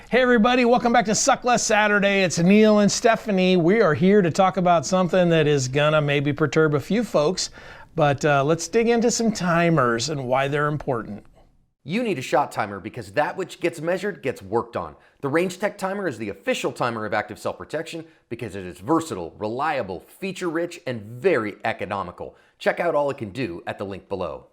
Hey everybody, welcome back to Suck Less Saturday. It's Neil and Stephanie. We are here to talk about something that is gonna maybe perturb a few folks, but let's dig into some timers and why they're important. You need a shot timer because that which gets measured gets worked on. The Rangetech Timer is the official timer of active self-protection because it is versatile, reliable, feature-rich, and very economical. Check out all it can do at the link below.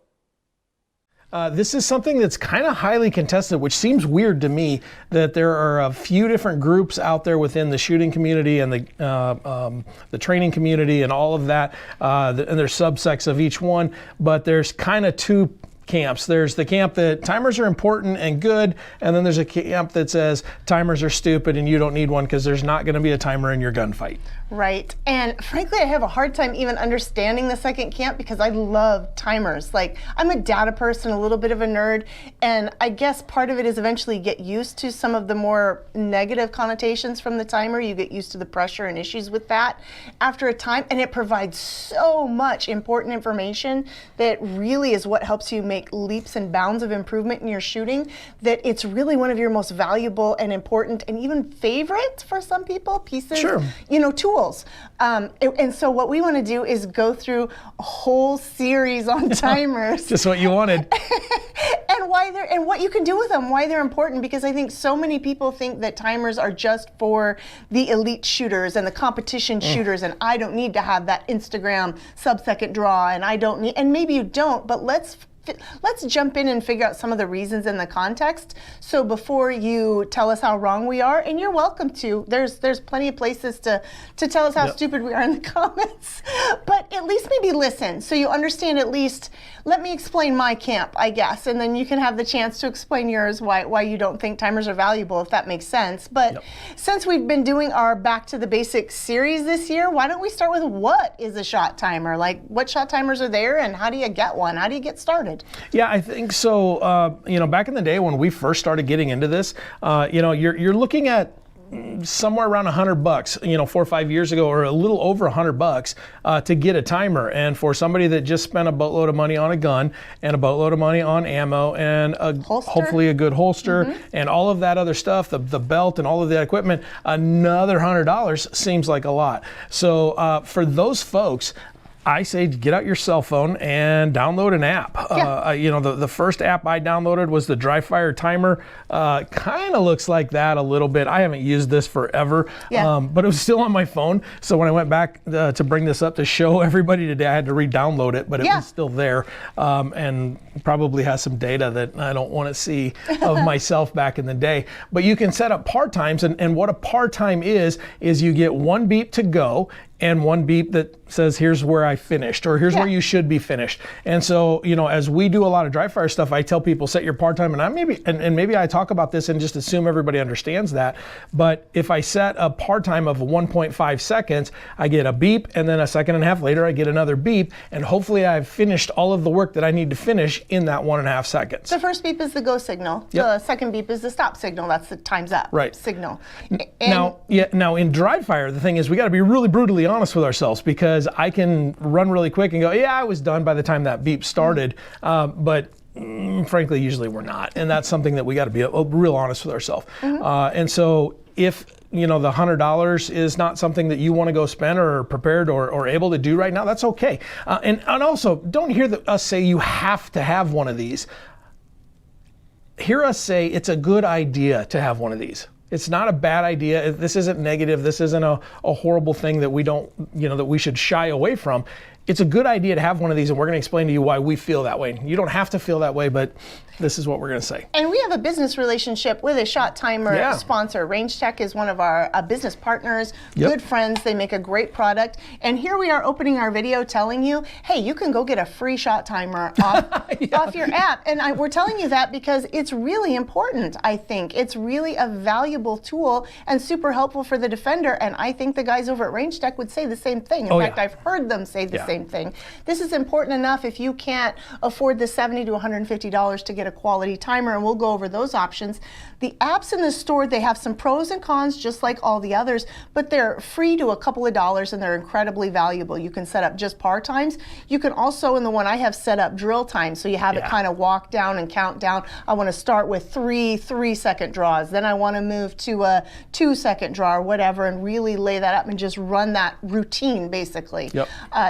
This is something that's kind of highly contested, which seems weird to me that there are a few different groups out there within the shooting community and the training community and all of that, and there's subsects of each one, but there's kind of two camps. There's the camp that timers are important and good, and then there's a camp that says timers are stupid and you don't need one because there's not going to be a timer in your gunfight. Right, and frankly I have a hard time even understanding the second camp because I love timers. Like, I'm a data person, a little bit of a nerd, and I guess part of it is eventually get used to some of the more negative connotations from the timer. You get used to the pressure and issues with that after a time, and it provides so much important information that really is what helps you make leaps and bounds of improvement in your shooting, that it's really one of your most valuable and important and even favorite for some people pieces, sure, tools. And so what we want to do is go through a whole series on timers. Just what you wanted. and what you can do with them, why they're important, because I think so many people think that timers are just for the elite shooters and the competition shooters, and I don't need to have that Instagram sub-second draw, and I don't need, and maybe you don't, but let's jump in and figure out some of the reasons in the context. So before you tell us how wrong we are, and you're welcome to, there's plenty of places to tell us how stupid we are in the comments, but at least maybe listen so you understand at least. Let me explain my camp, I guess, and then you can have the chance to explain yours, why you don't think timers are valuable, if that makes sense. But since we've been doing our Back to the Basics series this year, why don't we start with what is a shot timer? Like, what shot timers are there and how do you get one? How do you get started? Yeah, I think so. Back in the day when we first started getting into this, you're looking at somewhere around $100, 4 or 5 years ago, or a little over $100 to get a timer. And for somebody that just spent a boatload of money on a gun and a boatload of money on ammo and hopefully a good holster and all of that other stuff, the belt and all of that equipment, another $100 seems like a lot. So for those folks, I say get out your cell phone and download an app. The first app I downloaded was the Dry Fire Timer. Kind of looks like that a little bit. I haven't used this forever, but it was still on my phone. So when I went back to bring this up to show everybody today, I had to re-download it, but it was still there, and probably has some data that I don't want to see of myself back in the day. But you can set up par times, and what a par time is you get one beep to go and one beep that says, here's where I finished, or here's where you should be finished. And so, as we do a lot of dry fire stuff, I tell people, set your par time, and maybe I talk about this and just assume everybody understands that. But if I set a par time of 1.5 seconds, I get a beep, and then a second and a half later, I get another beep, and hopefully I've finished all of the work that I need to finish in that 1.5 seconds. The first beep is the go signal. The second beep is the stop signal. That's the time's up signal. Now in dry fire, the thing is we got to be really brutally honest with ourselves, because I can run really quick and go, yeah, I was done by the time that beep started, but frankly, usually we're not, and that's something that we got to be real honest with ourselves. And so if the $100 is not something that you want to go spend or prepared or able to do right now, that's okay. And also, don't hear us say you have to have one of these. Hear us say it's a good idea to have one of these. It's not a bad idea. This isn't negative. This isn't a horrible thing that we don't, that we should shy away from. It's a good idea to have one of these, and we're going to explain to you why we feel that way. You don't have to feel that way, but this is what we're going to say. And we have a business relationship with a shot timer sponsor. Rangetech is one of our business partners, good friends. They make a great product. And here we are opening our video telling you, hey, you can go get a free shot timer off your app. And we're telling you that because it's really important, I think. It's really a valuable tool and super helpful for the defender. And I think the guys over at Rangetech would say the same thing. In fact, I've heard them say the same same thing. This is important enough if you can't afford the $70 to $150 to get a quality timer, and we'll go over those options. The apps in the store, they have some pros and cons just like all the others, but they're free to a couple of dollars and they're incredibly valuable. You can set up just par times. You can also, in the one I have, set up drill time, so you have it kind of walk down and count down. I want to start with three 3-second draws, then I want to move to a 2-second draw or whatever, and really lay that up and just run that routine basically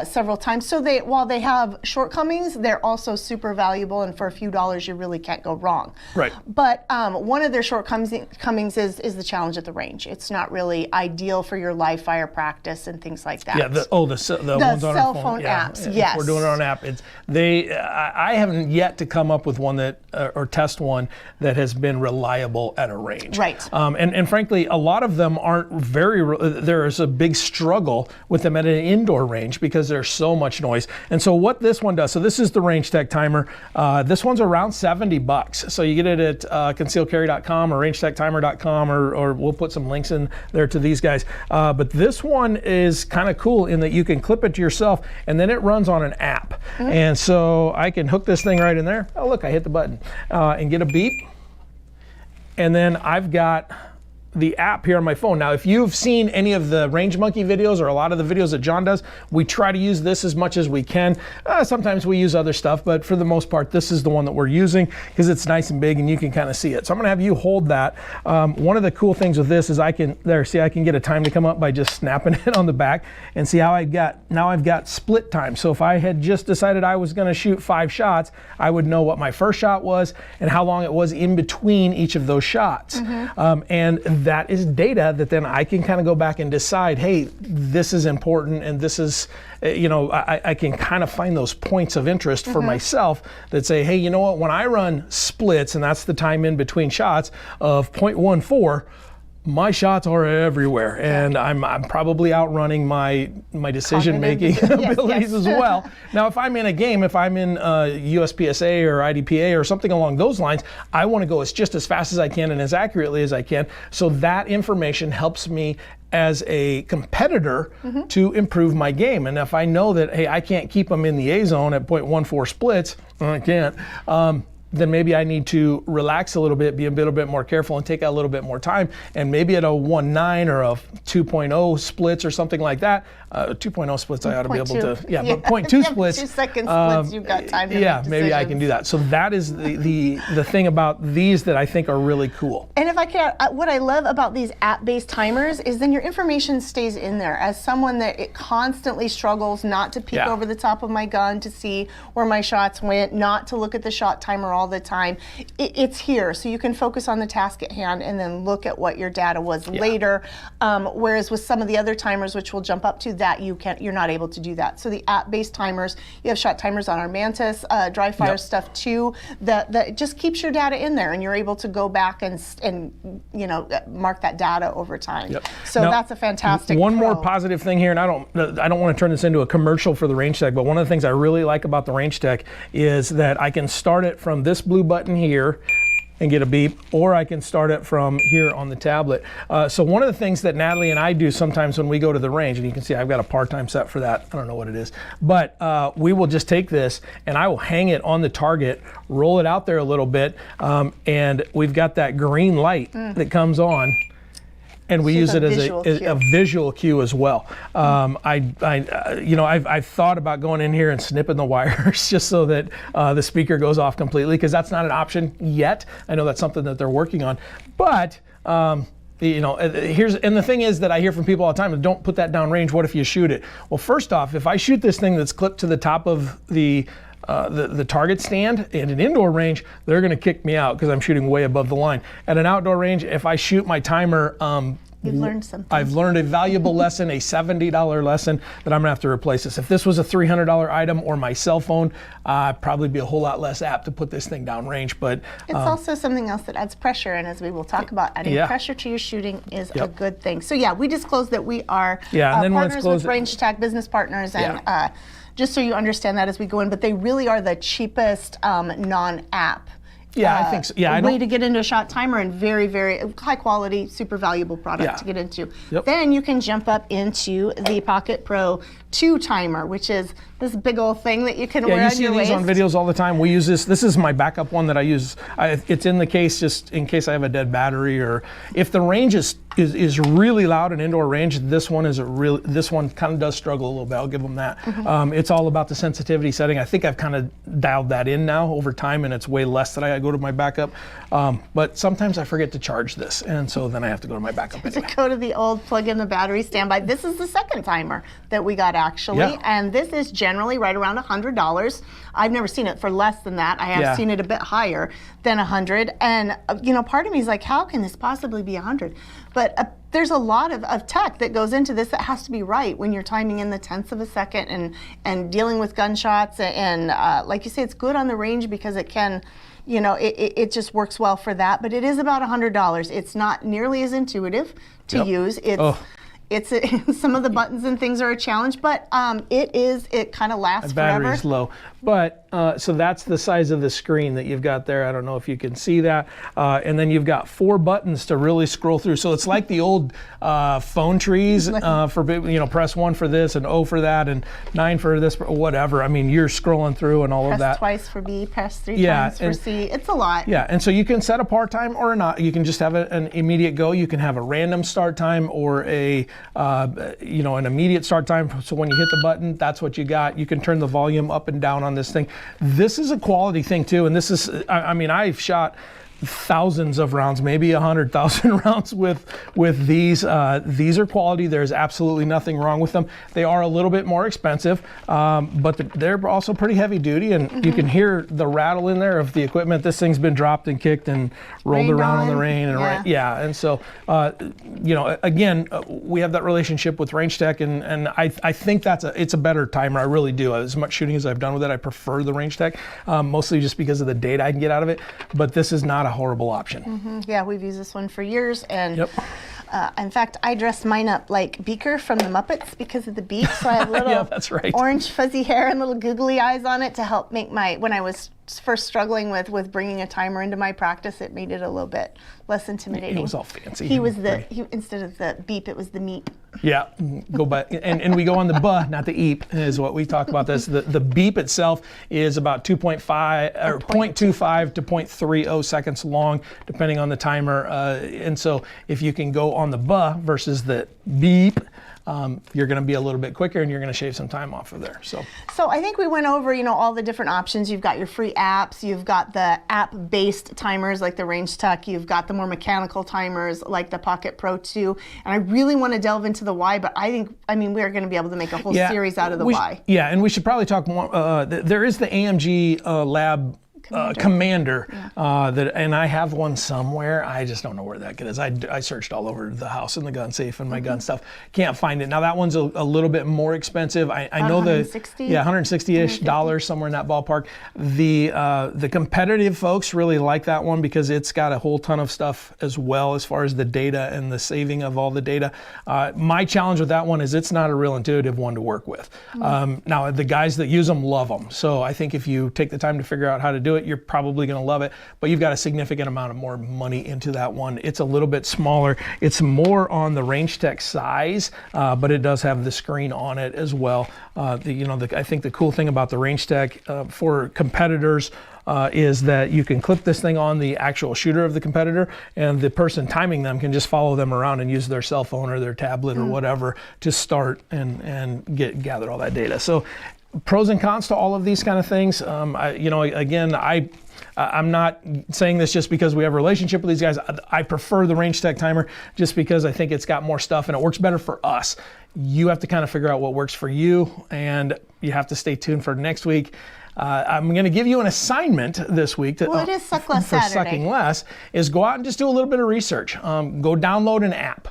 several times. So while they have shortcomings, they're also super valuable, and for a few dollars you really can't go wrong. Right. But one of their shortcomings is the challenge at the range. It's not really ideal for your live fire practice and things like that. Yeah, the ones on our cell phone. phone apps. If yes, we're doing it on an app. I haven't yet to come up with one that or test one that has been reliable at a range. Right. And frankly, a lot of them aren't there is a big struggle with them at an indoor range because there's so much noise. And so what this one does, so this is the Rangetech Timer. This one's around $70. So you get it at concealcarry.com or rangetechtimer.com, or we'll put some links in there to these guys. But this one is kind of cool in that you can clip it to yourself and then it runs on an app. And so I can hook this thing right in there. Oh, look, I hit the button and get a beep. And then I've got the app here on my phone. Now, if you've seen any of the Range Monkey videos or a lot of the videos that John does, we try to use this as much as we can. Sometimes we use other stuff, but for the most part, this is the one that we're using because it's nice and big and you can kind of see it. So I'm gonna have you hold that. One of the cool things with this is I can get a time to come up by just snapping it on the back, and see how now I've got split time. So if I had just decided I was gonna shoot 5 shots, I would know what my first shot was and how long it was in between each of those shots. And that is data that then I can kind of go back and decide, hey, this is important, and this is, I can kind of find those points of interest for myself that say, hey, you know what, when I run splits, and that's the time in between shots of 0.14, my shots are everywhere, and I'm probably outrunning my decision-making abilities as well. Now, if I'm in a game, if I'm in USPSA or IDPA or something along those lines, I want to go just as fast as I can and as accurately as I can. So that information helps me as a competitor to improve my game. And if I know that, hey, I can't keep them in the A zone at 0.14 splits, I can't. Then maybe I need to relax a little bit, be a little bit more careful, and take out a little bit more time. And maybe at a 1.9 or a 2.0 splits or something like that, 2.0 splits I ought to be able to, but 0.2 splits. 2-second splits, you've got time to make maybe I can do that. So that is the thing about these that I think are really cool. And if I can, what I love about these app-based timers is then your information stays in there. As someone that it constantly struggles not to peek over the top of my gun to see where my shots went, not to look at the shot timer all the time, it's here, so you can focus on the task at hand and then look at what your data was later. Whereas with some of the other timers, which we'll jump up to, that you're not able to do that. So the app-based timers, you have shot timers on our Mantis, dry fire stuff too, that just keeps your data in there, and you're able to go back and mark that data over time. So now, that's a fantastic. One more positive thing here, and I don't want to turn this into a commercial for the Rangetech, but one of the things I really like about the Rangetech is that I can start it from this blue button here and get a beep, or I can start it from here on the tablet. So one of the things that Natalie and I do sometimes when we go to the range, and you can see I've got a part-time set for that, I don't know what it is, but we will just take this and I will hang it on the target, roll it out there a little bit, and we've got that green light that comes on. And we use it as a visual cue as well. I've thought about going in here and snipping the wires just so that the speaker goes off completely, because that's not an option yet. I know that's something that they're working on. But and the thing is that I hear from people all the time, don't put that down range, what if you shoot it? Well, first off, if I shoot this thing that's clipped to the top of the target stand in an indoor range, they're going to kick me out because I'm shooting way above the line. At an outdoor range, if I shoot my timer, you've learned something. I've learned a valuable lesson, a $70 lesson that I'm going to have to replace this. If this was a $300 item or my cell phone, I'd probably be a whole lot less apt to put this thing down range. But it's also something else that adds pressure, and as we will talk about, adding pressure to your shooting is a good thing. So we disclosed that we are partners with Rangetech, business partners, and just so you understand that as we go in, but they really are the cheapest non-app Yeah, I think so. Yeah, way to get into a shot timer, and very, very high quality, super valuable product to get into. Yep. Then you can jump up into the Pocket Pro 2 timer, which is this big old thing that you can wear on your waist. You see these on videos all the time. We use this. This is my backup one that I use. It's in the case just in case I have a dead battery, or if the range is really loud, an indoor range. This one kind of does struggle a little bit. I'll give them that. It's all about the sensitivity setting. I think I've kind of dialed that in now over time, and it's way less that I go to my backup. But sometimes I forget to charge this, and so then I have to go to my backup anyway. To go to the old plug in the battery standby. This is the second timer that we got actually, and this is generally right around $100. I've never seen it for less than that. I have seen it a bit higher than 100, and part of me is like, how can this possibly be 100? But there's a lot of tech that goes into this that has to be right when you're timing in the tenths of a second and dealing with gunshots, and like you say, it's good on the range because it can, it just works well for that. But it is about $100. It's not nearly as intuitive to use. It's some of the buttons and things are a challenge, but it kind of lasts forever. The battery's low. But so that's the size of the screen that you've got there. I don't know if you can see that. And then you've got 4 buttons to really scroll through. So it's like the old phone trees for, press 1 for this and O for that and 9 for this, whatever. I mean, you're scrolling through and all of that. Press twice for B, press 3 times for C. It's a lot. Yeah, and so you can set a part time or not. You can just have an immediate go. You can have a random start time or an immediate start time. So when you hit the button, that's what you got. You can turn the volume up and down on this thing. This is a quality thing too, and this is, I've shot thousands of rounds, maybe 100,000 rounds with these. These are quality. There's absolutely nothing wrong with them. They are a little bit more expensive, but they're also pretty heavy duty, and you can hear the rattle in there of the equipment. This thing's been dropped and kicked and rolled around in the rain. And so, again, we have that relationship with Rangetech, and I think it's a better timer. I really do. As much shooting as I've done with it, I prefer the Rangetech, mostly just because of the data I can get out of it. But this is not a horrible option. Yeah, we've used this one for years, and in fact, I dressed mine up like Beaker from the Muppets because of the beak, so I have little that's right. orange fuzzy hair and little googly eyes on it to help make when I was first struggling with bringing a timer into my practice, it made it a little bit less intimidating. It was all fancy. Instead of the beep, it was the meep. Yeah, go back, and we go on the buh, not the eep, is what we talk about this. The beep itself is about 2.5 or 0.25 to 0.30 seconds long, depending on the timer. And so if you can go on the buh versus the beep, you're going to be a little bit quicker, and you're going to shave some time off of there. So I think we went over, all the different options. You've got your free apps, you've got the app-based timers like the Rangetech, you've got the more mechanical timers like the Pocket Pro 2, and I really want to delve into the why, but we are going to be able to make a whole series out of the why. Yeah, and we should probably talk more. There is the AMG Lab Commander, and I have one somewhere. I just don't know where that is. I searched all over the house and the gun safe and my gun stuff. Can't find it. Now that one's a little bit more expensive. I know $160-ish dollars, somewhere in that ballpark. The competitive folks really like that one because it's got a whole ton of stuff as well as far as the data and the saving of all the data. My challenge with that one is it's not a real intuitive one to work with. Now the guys that use them love them. So I think if you take the time to figure out how to do it, you're probably going to love it, but you've got a significant amount of more money into that one. It's a little bit smaller. It's more on the Rangetech size, but it does have the screen on it as well. I think the cool thing about the Rangetech for competitors is that you can clip this thing on the actual shooter of the competitor, and the person timing them can just follow them around and use their cell phone or their tablet or whatever to start and gather all that data. So pros and cons to all of these kind of things. I'm not saying this just because we have a relationship with these guys. I prefer the Rangetech timer just because I think it's got more stuff and it works better for us. You have to kind of figure out what works for you, and you have to stay tuned for next week. I'm going to give you an assignment this week. It is Suck Less for Saturday. Sucking Less, is go out and just do a little bit of research. Go download an app.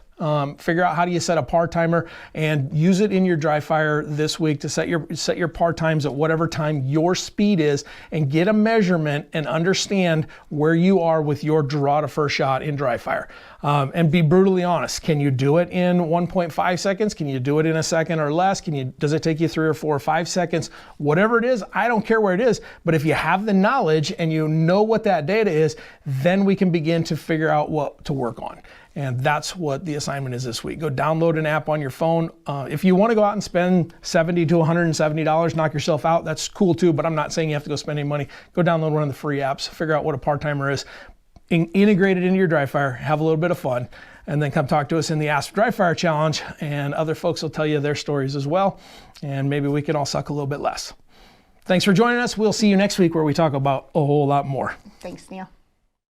Figure out how do you set a par timer and use it in your dry fire this week to set your par times at whatever time your speed is, and get a measurement and understand where you are with your draw to first shot in dry fire. And be brutally honest. Can you do it in 1.5 seconds? Can you do it in a second or less? Does it take you 3 or 4 or 5 seconds? Whatever it is, I don't care where it is, but if you have the knowledge and you know what that data is, then we can begin to figure out what to work on. And that's what the assignment is this week. Go download an app on your phone. If you want to go out and spend $70 to $170, knock yourself out, that's cool too, but I'm not saying you have to go spend any money. Go download one of the free apps, figure out what a par timer is, integrate it into your dry fire, have a little bit of fun, and then come talk to us in the Ask Dry Fire Challenge, and other folks will tell you their stories as well, and maybe we can all suck a little bit less. Thanks for joining us. We'll see you next week where we talk about a whole lot more. Thanks, Neil.